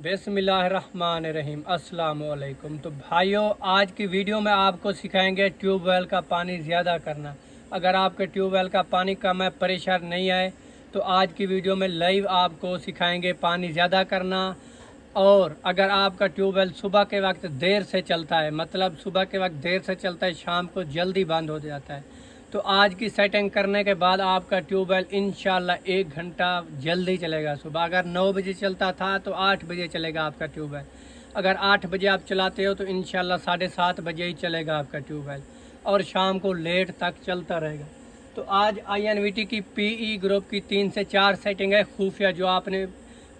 बिस्मिल्लाहिर्रहमानिर्रहीम अस्सलाम वालेकुम। तो भाइयों, आज की वीडियो में आपको सिखाएंगे ट्यूबवेल का पानी ज़्यादा करना। अगर आपके ट्यूबवेल का पानी कम है, प्रेशर नहीं आए, तो आज की वीडियो में लाइव आपको सिखाएंगे पानी ज़्यादा करना। और अगर आपका ट्यूबवेल सुबह के वक्त देर से चलता है, मतलब सुबह के वक्त देर से चलता है, शाम को जल्दी बंद हो जाता है, तो आज की सेटिंग करने के बाद आपका ट्यूबवेल इंशाल्लाह 1 घंटा जल्दी चलेगा। सुबह अगर 9 बजे चलता था तो 8 बजे चलेगा आपका ट्यूबवेल। अगर 8 बजे आप चलाते हो तो इंशाल्लाह 7:30 बजे ही चलेगा आपका ट्यूबवेल, और शाम को लेट तक चलता रहेगा। तो आज INVT की PE ग्रुप की 3 से 4 सेटिंग है खुफिया, जो आपने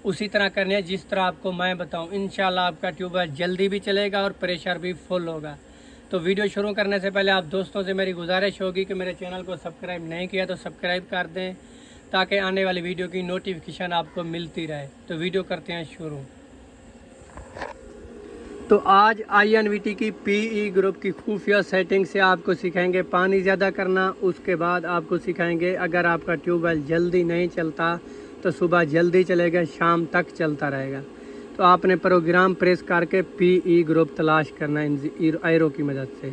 उसी तरह करनी है जिस तरह आपको मैं बताऊँ। इंशाल्लाह आपका ट्यूबवेल जल्दी भी चलेगा और प्रेशर भी फुल होगा। तो वीडियो शुरू करने से पहले आप दोस्तों से मेरी गुजारिश होगी कि मेरे चैनल को सब्सक्राइब नहीं किया तो सब्सक्राइब कर दें, ताकि आने वाली वीडियो की नोटिफिकेशन आपको मिलती रहे। तो वीडियो करते हैं शुरू। तो आज INVT की PE ग्रुप की खुफिया सेटिंग से आपको सिखाएंगे पानी ज़्यादा करना। उसके बाद आपको सिखाएंगे अगर आपका ट्यूबवेल जल्दी नहीं चलता तो सुबह जल्दी चलेगा, शाम तक चलता रहेगा। तो आपने प्रोग्राम प्रेस करके PE ग्रुप तलाश करना है इन एरो की मदद से।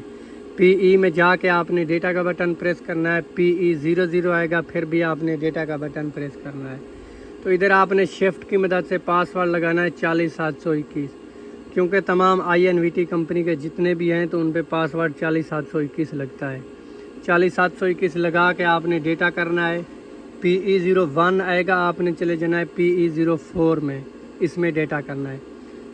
PE में जाके आपने डेटा का बटन प्रेस करना है। PE 00 आएगा, फिर भी आपने डेटा का बटन प्रेस करना है। तो इधर आपने शिफ्ट की मदद से पासवर्ड लगाना है 40721, क्योंकि तमाम INVT कंपनी के जितने भी हैं तो उन पे पासवर्ड 40721 लगता है। 40721 लगा के आपने डेटा करना है। PE 01 आएगा, आपने चले जाना है PE 04 में, इसमें डेटा करना है।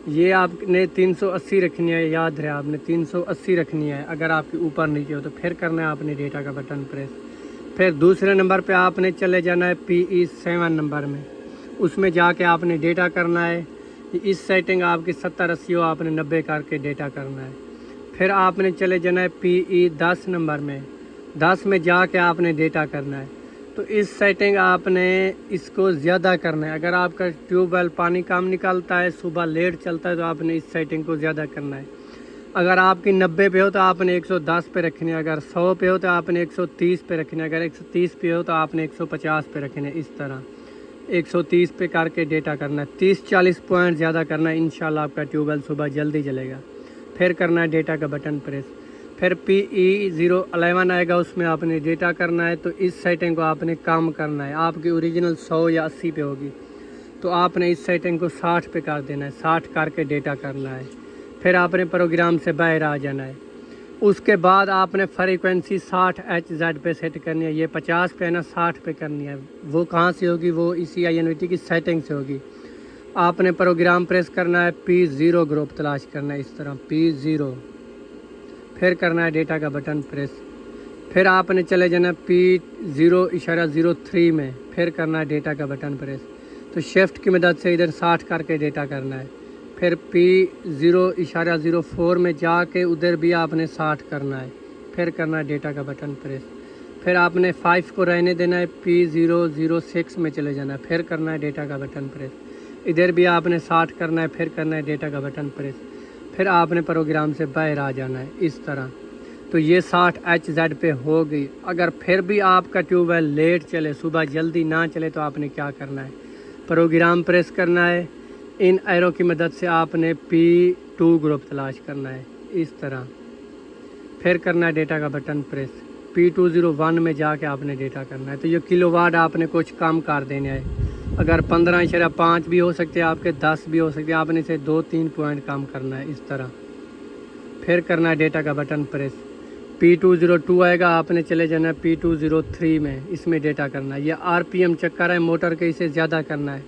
ये आपने 380 रखनी है, याद रहे आपने 380 रखनी है। अगर आपके ऊपर नीचे हो तो फिर करना है आपने डेटा का बटन प्रेस। फिर दूसरे नंबर पे आपने चले जाना है PE 7 नंबर में, उसमें जाके आपने डेटा करना है। इस सेटिंग आपकी 70-80 हो, आपने 90 करके डेटा करना है। फिर आपने चले जाना है PE 10 नंबर में, 10 में जाके आपने डेटा करना है। तो इस सेटिंग आपने इसको ज़्यादा करना है। अगर आपका ट्यूबवेल पानी कम निकलता है, सुबह लेट चलता है, तो आपने इस सेटिंग को ज़्यादा करना है। अगर आपकी 90 पे हो तो आपने 110 पे रखनी है, अगर 100 पे हो तो आपने 130 पे रखनी है, अगर 130 पे हो तो आपने 150 पे रखनी है। इस तरह 130 पे करके डेटा करना है। 30-40 पॉइंट ज़्यादा करना है, इंशाल्लाह आपका ट्यूबवेल सुबह जल्दी चलेगा। फिर करना है डेटा का बटन प्रेस। फिर PE 011 आएगा, उसमें आपने डेटा करना है। तो इस सेटिंग को आपने कम करना है। आपकी ओरिजिनल 100 या 80 पे होगी, तो आपने इस सेटिंग को 60 पे कर देना है। 60 करके डेटा करना है। फिर आपने प्रोग्राम से बाहर आ जाना है। उसके बाद आपने फ्रीक्वेंसी 60 Hz पे सेट करनी है। ये 50 पे है ना, 60 पे करनी है। वो कहाँ से होगी? वो इसी INVT की सेटिंग से होगी। आपने प्रोग्राम प्रेस करना है, P0 ग्रुप तलाश करना है, इस तरह P0, फिर करना है डेटा का बटन प्रेस। फिर आपने चले जाना P0.03 में, फिर करना है डेटा का बटन प्रेस। तो शिफ्ट की मदद से इधर 60 करके डेटा करना है। फिर P0.04 में जाके उधर भी आपने 60 करना है, फिर करना है डेटा का बटन प्रेस। फिर आपने 5 को रहने देना है। P006 में चले जाना है, फिर करना है डेटा का बटन प्रेस। इधर भी आपने 60 करना है, फिर करना है डेटा का बटन प्रेस। फिर आपने प्रोग्राम से बाहर आ जाना है, इस तरह। तो ये 60 Hz पे हो गई। अगर फिर भी आपका ट्यूबवेल लेट चले, सुबह जल्दी ना चले, तो आपने क्या करना है? प्रोग्राम प्रेस करना है। इन एरो की मदद से आपने P2 ग्रुप तलाश करना है, इस तरह। फिर करना है डेटा का बटन प्रेस। P201 में जाके आपने डेटा करना है। तो ये किलोवाट आपने कुछ कम कर देने हैं। अगर 15.5 भी हो सकते हैं आपके, 10 भी हो सकते हैं, आपने इसे 2-3 पॉइंट कम करना है, इस तरह। फिर करना है डेटा का बटन प्रेस। P202 आएगा, आपने चले जाना है P203 में, इसमें डेटा करना है। ये RPM चेक कर रहा है मोटर के, इसे ज़्यादा करना है।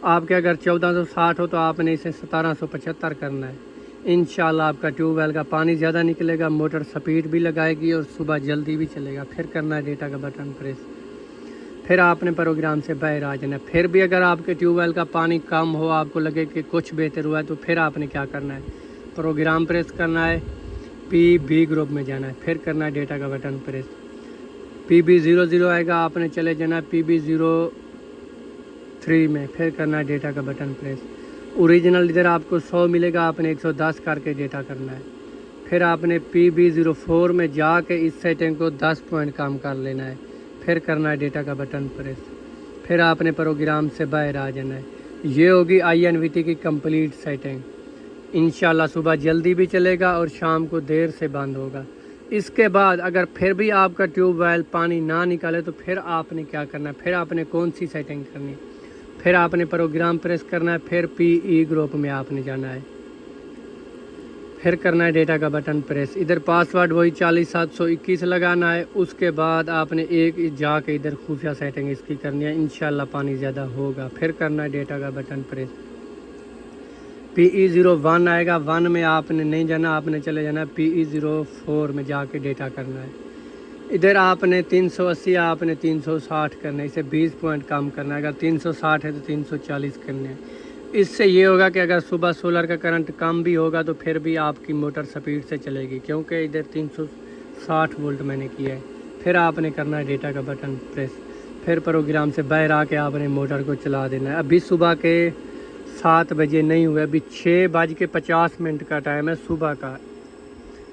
आपके अगर 1460 हो तो आपने इसे 1775 करना है। इंशाल्लाह आपका ट्यूबवेल का पानी ज़्यादा निकलेगा, मोटर स्पीड भी लगाएगी और सुबह जल्दी भी चलेगा। फिर करना है डेटा का बटन प्रेस। फिर आपने प्रोग्राम से बाहर आ जाना है। फिर भी अगर आपके ट्यूबवेल का पानी कम हो, आपको लगे कि कुछ बेहतर हुआ है, तो फिर आपने क्या करना है? प्रोग्राम प्रेस करना है। PB ग्रुप में जाना है, फिर करना है डेटा का बटन प्रेस। PB 00 आएगा, आपने चले जाना है PB 03 में, फिर करना है डेटा का बटन प्रेस। ओरिजिनल इधर आपको 100 मिलेगा, आपने 110 करके डेटा करना है। फिर आपने PB 04 में जाके इस सेटिंग को 10 पॉइंट कम कर लेना है, फिर करना है डेटा का बटन प्रेस। फिर आपने प्रोग्राम से बाहर आ जाना है। یہ ہوگی INVT کی کمپلیٹ سیٹنگ. انشاءاللہ صبح جلدی بھی چلے گا اور شام کو دیر سے بند ہوگا. اس کے بعد اگر پھر بھی آپ کا ٹیوب ویل پانی نہ نکالے تو پھر آپ نے کیا کرنا ہے, پھر آپ نے کون سی سیٹنگ کرنی ہے, پھر آپ نے پروگرام پریس کرنا ہے, پھر PE گروپ میں آپ نے جانا ہے, پھر کرنا ہے ڈیٹا کا بٹن پریس. ادھر پاسورڈ وہی 40721 لگانا ہے. اس کے بعد آپ نے ایک جا کے ادھر خفیہ سیٹنگ اس کی کرنی ہے. انشاءاللہ پانی زیادہ ہوگا. پھر کرنا ہے ڈیٹا کا بٹن پریس. PE01 آئے گا, 1 میں آپ نے نہیں جانا, آپ نے چلے جانا PE04 میں جا کے ڈیٹا کرنا ہے. ادھر آپ نے 380 آپ نے 360 کرنا ہے, اسے 20 پوائنٹ کم کرنا ہے. اگر 360 ہے تو 340 کرنے ہیں. اس سے یہ ہوگا کہ اگر صبح سولر کا کرنٹ کم بھی ہوگا تو پھر بھی آپ کی موٹر سپیڈ سے چلے گی, کیونکہ ادھر 360 وولٹ میں نے کیا ہے. پھر آپ نے کرنا ہے ڈیٹا کا بٹن پریس. پھر پروگرام سے باہر آ کے آپ نے موٹر کو چلا دینا ہے. ابھی صبح کے 7 بجے نہیں ہوئے, ابھی 6:50 کا ٹائم ہے صبح کا.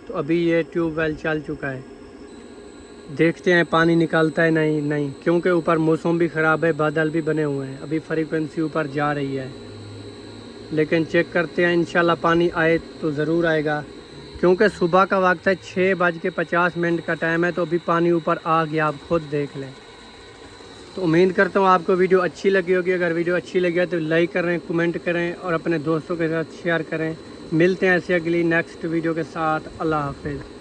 تو ابھی یہ ٹیوب ویل چل چکا ہے. دیکھتے ہیں پانی نکالتا ہے نہیں, کیونکہ اوپر موسم بھی خراب ہے, بادل بھی بنے ہوئے ہیں. ابھی فریکوینسی اوپر جا رہی ہے, لیکن چیک کرتے ہیں. انشاءاللہ پانی آئے تو ضرور آئے گا, کیونکہ صبح کا وقت ہے, 6:50 کا ٹائم ہے. تو ابھی پانی اوپر آ گیا, آپ خود دیکھ لیں. تو امید کرتا ہوں آپ کو ویڈیو اچھی لگی ہوگی. اگر ویڈیو اچھی لگی ہے تو لائک کریں, کمنٹ کریں اور اپنے دوستوں کے ساتھ شیئر کریں. ملتے ہیں ایسے اگلی نیکسٹ ویڈیو کے ساتھ. اللہ حافظ.